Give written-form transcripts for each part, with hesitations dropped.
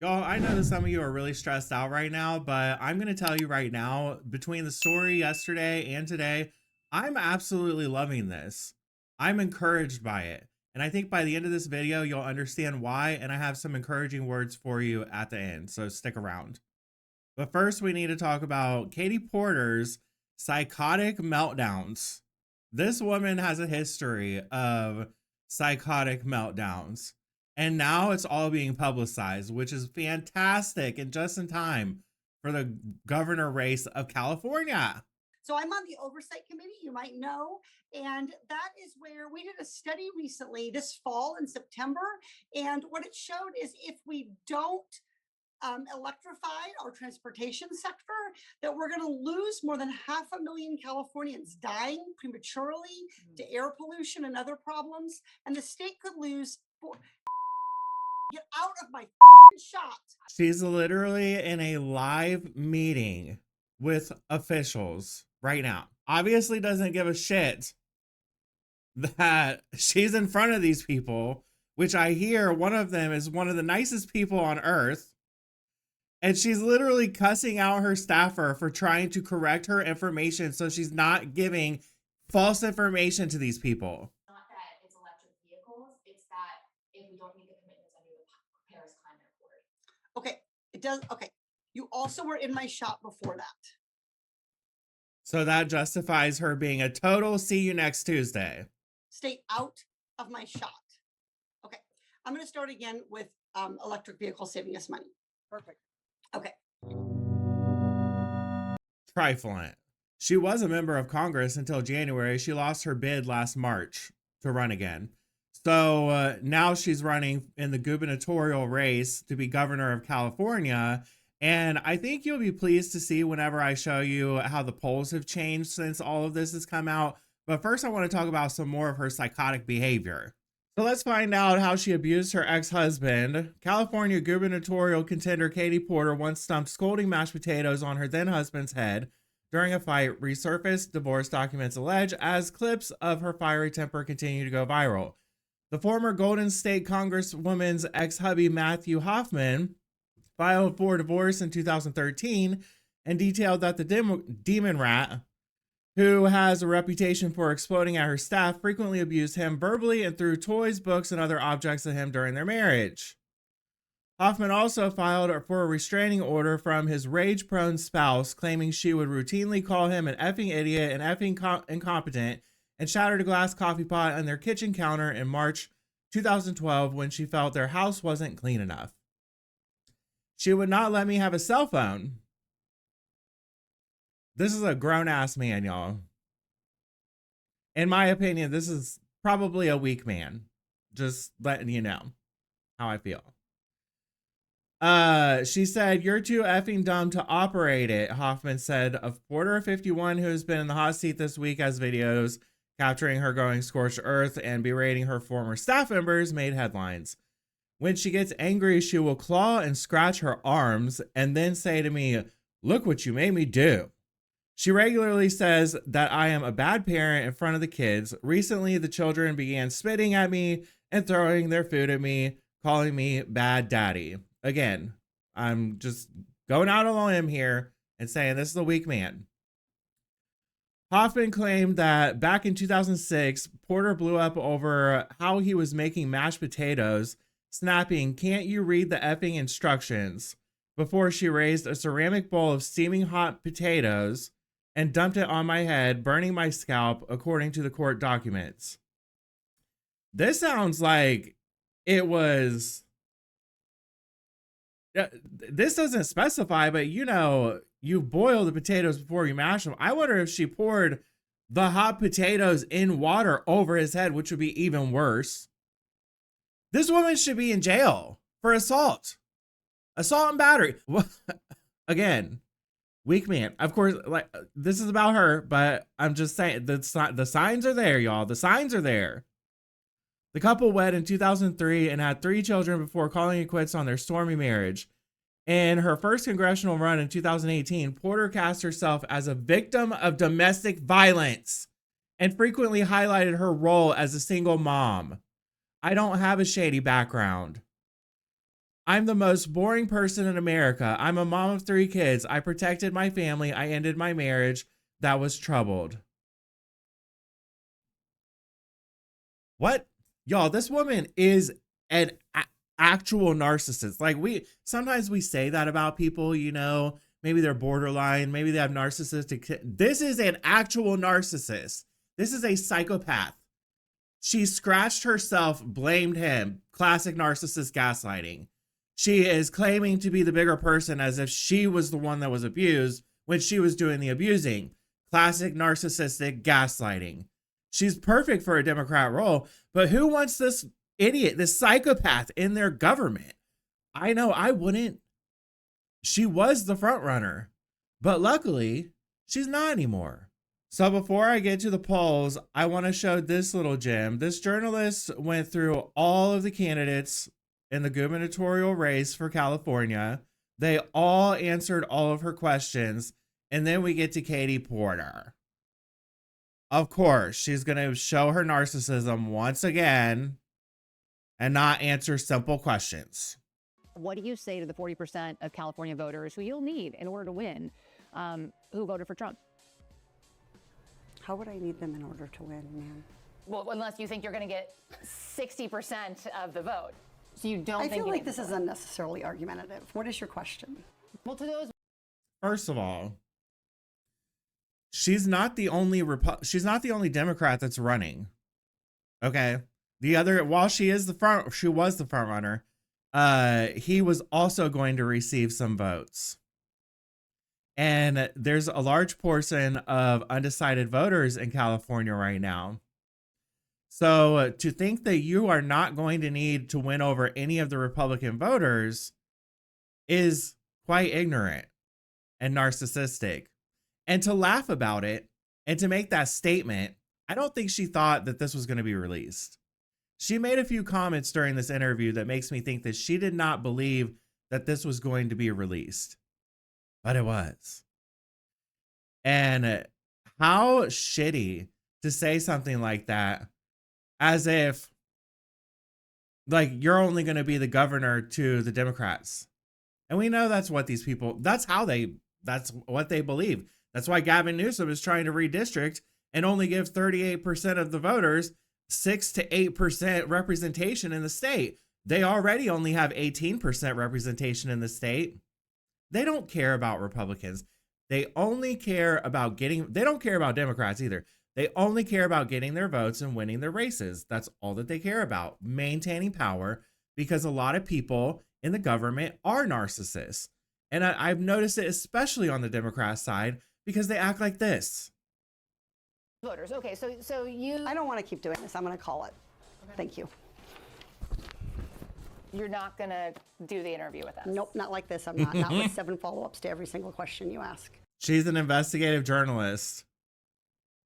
Y'all, I know that some of you are really stressed out right now, but I'm going to tell you right now, between the story yesterday and today, I'm absolutely loving this. I'm encouraged by it. And I think by the end of this video, you'll understand why. And I have some encouraging words for you at the end. So stick around. But first, we need to talk about Katie Porter's psychotic meltdowns. This woman has a history of psychotic meltdowns. And now it's all being publicized, which is fantastic and just in time for the governor race of California. So I'm on the oversight committee, you might know, and that is where we did a study recently this fall in September. And what it showed is if we don't electrify our transportation sector, that we're going to lose more than 500,000 Californians dying prematurely to air pollution and other problems. And the state could lose get out of my shot. She's literally in a live meeting with officials right now. Obviously doesn't give a shit that she's in front of these people, which I hear one of them is one of the nicest people on earth. And she's literally cussing out her staffer for trying to correct her information so she's not giving false information to these people. Not that it's electric vehicles, it's that if we don't meet the commitments under the Paris Climate Accord. Okay, it does. Okay, you also were in my shop before that. So that justifies her being a total see you next Tuesday. Stay out of my shot. Okay, I'm going to start again with electric vehicles saving us money. Perfect. Okay. Trifling. She was a member of Congress until January. She lost her bid last March to run again. So now she's running in the gubernatorial race to be governor of California. And I think you'll be pleased to see whenever I show you how the polls have changed since all of this has come out. But first, I want to talk about some more of her psychotic behavior. So let's find out how she abused her ex-husband. California gubernatorial contender Katie Porter once stumped scolding mashed potatoes on her then husband's head during a fight. Resurfaced divorce documents allege as clips of her fiery temper continue to go viral. The former Golden State Congresswoman's ex-hubby Matthew Hoffman filed for divorce in 2013 and detailed that the demon rat, who has a reputation for exploding at her staff, frequently abused him verbally and threw toys, books, and other objects at him during their marriage. Hoffman also filed for a restraining order from his rage-prone spouse, claiming she would routinely call him an effing idiot and effing incompetent, and shattered a glass coffee pot on their kitchen counter in March 2012 when she felt their house wasn't clean enough. She would not let me have a cell phone. This is a grown-ass man, y'all. In my opinion, this is probably a weak man. Just letting you know how I feel. She said, "You're too effing dumb to operate it," Hoffman said of Porter, 51, who has been in the hot seat this week as videos capturing her going scorched earth and berating her former staff members made headlines. When she gets angry, she will claw and scratch her arms and then say to me, "Look what you made me do." She regularly says that I am a bad parent in front of the kids. Recently, the children began spitting at me and throwing their food at me, calling me bad daddy. Again, I'm just going out on a limb here and saying this is a weak man. Hoffman claimed that back in 2006, Porter blew up over how he was making mashed potatoes, snapping, "Can't you read the effing instructions?" before she raised a ceramic bowl of steaming hot potatoes and dumped it on my head, burning my scalp, according to the court documents. This sounds like it was... This doesn't specify, but you know, you boil the potatoes before you mash them. I wonder if she poured the hot potatoes in water over his head, which would be even worse. This woman should be in jail for assault and battery. Again, weak man. Of course, like, this is about her, but I'm just saying the signs are there, y'all. The signs are there. The couple wed in 2003 and had 3 children before calling it quits on their stormy marriage. In her first congressional run in 2018, Porter cast herself as a victim of domestic violence and frequently highlighted her role as a single mom. "I don't have a shady background. I'm the most boring person in America. I'm a mom of 3 kids. I protected my family. I ended my marriage that was troubled. What? Y'all, this woman is an actual narcissist. Like, sometimes we say that about people, you know, maybe they're borderline, maybe they have narcissistic. This is an actual narcissist. This is a psychopath. She scratched herself, blamed him. Classic narcissist gaslighting. She is claiming to be the bigger person as if she was the one that was abused when she was doing the abusing. Classic narcissistic gaslighting. She's perfect for a Democrat role, but who wants this idiot, this psychopath in their government? I know I wouldn't. She was the front runner, but luckily she's not anymore. So before I get to the polls, I want to show this little gem. This journalist went through all of the candidates in the gubernatorial race for California. They all answered all of her questions. And then we get to Katie Porter. Of course, she's going to show her narcissism once again and not answer simple questions. What do you say to the 40% of California voters who you'll need in order to win, who voted for Trump? How would I need them in order to win, ma'am? Well, unless you think you're going to get 60% of the vote. So you don't think I feel you like need this to is vote. unnecessarily argumentative. What is your question? Well, to those First of all, she's not the only Democrat that's running. Okay. While she was the front runner, he was also going to receive some votes. And there's a large portion of undecided voters in California right now. So to think that you are not going to need to win over any of the Republican voters is quite ignorant and narcissistic. And to laugh about it and to make that statement, I don't think she thought that this was going to be released. She made a few comments during this interview that makes me think that she did not believe that this was going to be released. But it was. And how shitty to say something like that, as if like you're only going to be the governor to the Democrats. And we know that's what these people, that's what they believe. That's why Gavin Newsom is trying to redistrict and only give 38% of the voters 6 to 8% representation in the state. They already only have 18% representation in the state. They don't care about Republicans. They only care about they don't care about Democrats either. They only care about getting their votes and winning their races. That's all that they care about, maintaining power, because a lot of people in the government are narcissists. And I've noticed it especially on the Democrat side because they act like this. voters. Okay, so you... I don't want to keep doing this. I'm going to call it. Okay. Thank you. You're not going to do the interview with us? Nope, not like this. I'm not. Not with 7 follow-ups to every single question you ask. She's an investigative journalist.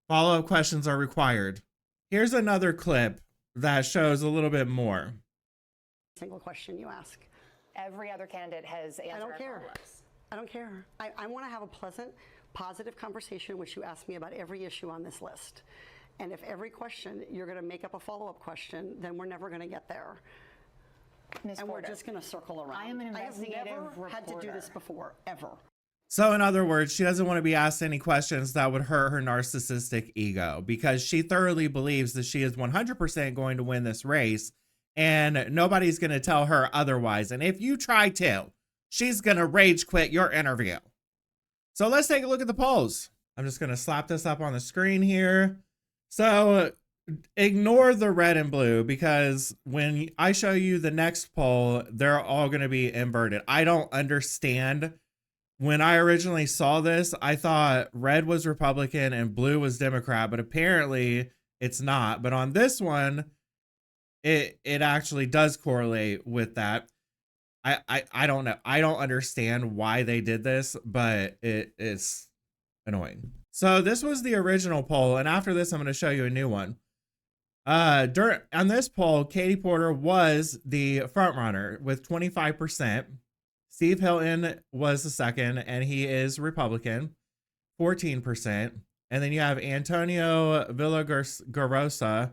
Follow-up questions are required. Here's another clip that shows a little bit more. Single question you ask. Every other candidate has answered. I don't our care. follow-ups. I don't care. I want to have a pleasant, positive conversation in which you ask me about every issue on this list. And if every question you're going to make up a follow-up question, then we're never going to get there. Ms. And Porter, we're just going to circle around. I am an investigative I have never had to do this reporter. before, ever. So in other words, she doesn't want to be asked any questions that would hurt her narcissistic ego because she thoroughly believes that she is 100% going to win this race and nobody's going to tell her otherwise. And if you try to, she's going to rage quit your interview. So let's take a look at the polls. I'm just going to slap this up on the screen here. So ignore the red and blue because when I show you the next poll, they're all going to be inverted. I don't understand. When I originally saw this, I thought red was Republican and blue was Democrat, but apparently it's not. But on this one, it actually does correlate with that. I don't know. I don't understand why they did this, but it is annoying. So this was the original poll, and after this, I'm going to show you a new one. On this poll, Katie Porter was the front runner with 25%. Steve Hilton was the second, and he is Republican, 14%. And then you have Antonio Villagrosa,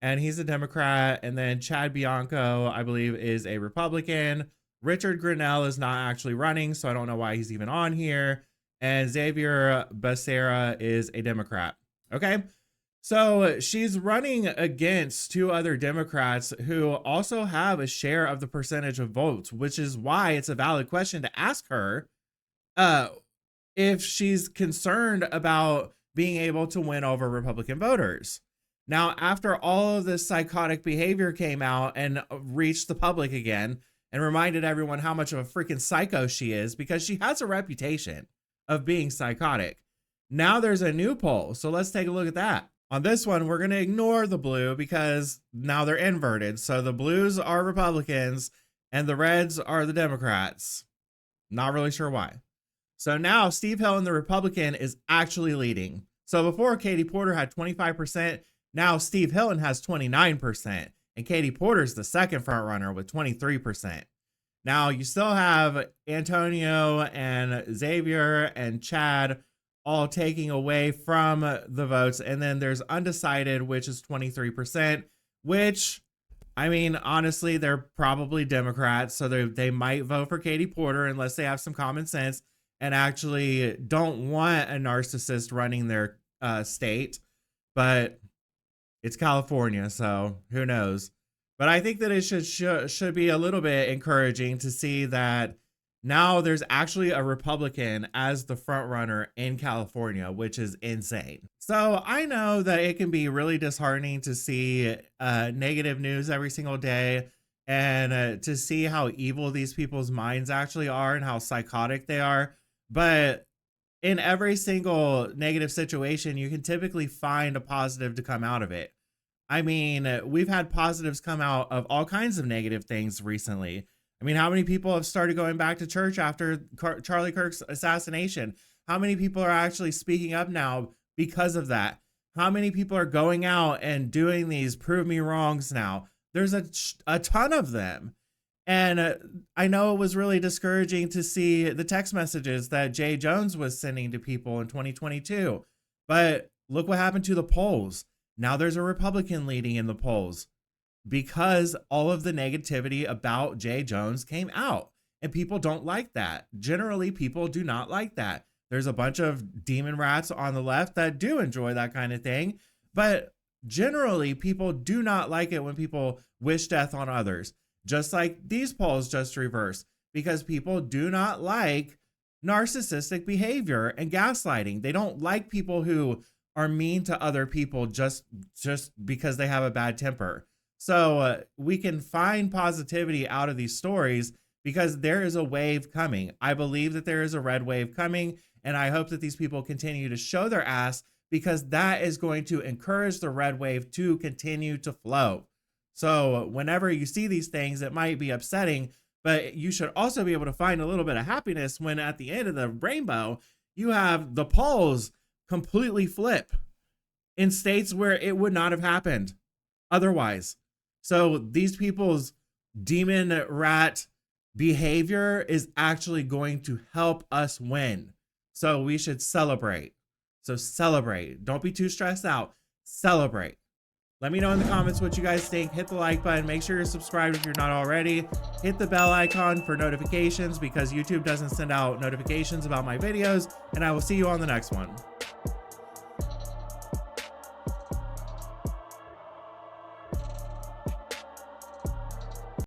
and he's a Democrat. And then Chad Bianco, I believe, is a Republican Richard Grinnell is not actually running, so I don't know why he's even on here. And Xavier Becerra is a Democrat. Okay. So she's running against 2 other Democrats who also have a share of the percentage of votes, which is why it's a valid question to ask her if she's concerned about being able to win over Republican voters. Now, after all of this psychotic behavior came out and reached the public again and reminded everyone how much of a freaking psycho she is, because she has a reputation of being psychotic. Now there's a new poll. So let's take a look at that. On this one, we're going to ignore the blue because now they're inverted. So the blues are Republicans and the reds are the Democrats. Not really sure why. So now Steve Hilton, the Republican, is actually leading. So before Katie Porter had 25%, now Steve Hilton has 29%. And Katie Porter's the second front runner with 23%. Now you still have Antonio and Xavier and Chad all taking away from the votes. And then there's undecided, which is 23%, which, I mean, honestly, they're probably Democrats. So they might vote for Katie Porter unless they have some common sense and actually don't want a narcissist running their state. But it's California, so who knows? But I think that it should be a little bit encouraging to see that now there's actually a Republican as the front runner in California, which is insane. So I know that it can be really disheartening to see negative news every single day and to see how evil these people's minds actually are and how psychotic they are. But in every single negative situation, you can typically find a positive to come out of it. I mean, we've had positives come out of all kinds of negative things recently. I mean, how many people have started going back to church after Charlie Kirk's assassination? How many people are actually speaking up now because of that? How many people are going out and doing these prove me wrongs now? There's a ton of them. And I know it was really discouraging to see the text messages that Jay Jones was sending to people in 2022. But look what happened to the polls. Now there's a Republican leading in the polls because all of the negativity about Jay Jones came out and people don't like that. Generally, people do not like that. There's a bunch of demon rats on the left that do enjoy that kind of thing. But generally, people do not like it when people wish death on others. Just like these polls just reversed, because people do not like narcissistic behavior and gaslighting. They don't like people who are mean to other people just because they have a bad temper. So we can find positivity out of these stories because there is a wave coming. I believe that there is a red wave coming, and I hope that these people continue to show their ass because that is going to encourage the red wave to continue to flow. So whenever you see these things, it might be upsetting, but you should also be able to find a little bit of happiness when at the end of the rainbow, you have the polls completely flip in states where it would not have happened otherwise. So these people's demon rat behavior is actually going to help us win. So we should celebrate. So celebrate. Don't be too stressed out. Celebrate. Let me know in the comments what you guys think. Hit the like button. Make sure you're subscribed if you're not already. Hit the bell icon for notifications because YouTube doesn't send out notifications about my videos. And I will see you on the next one.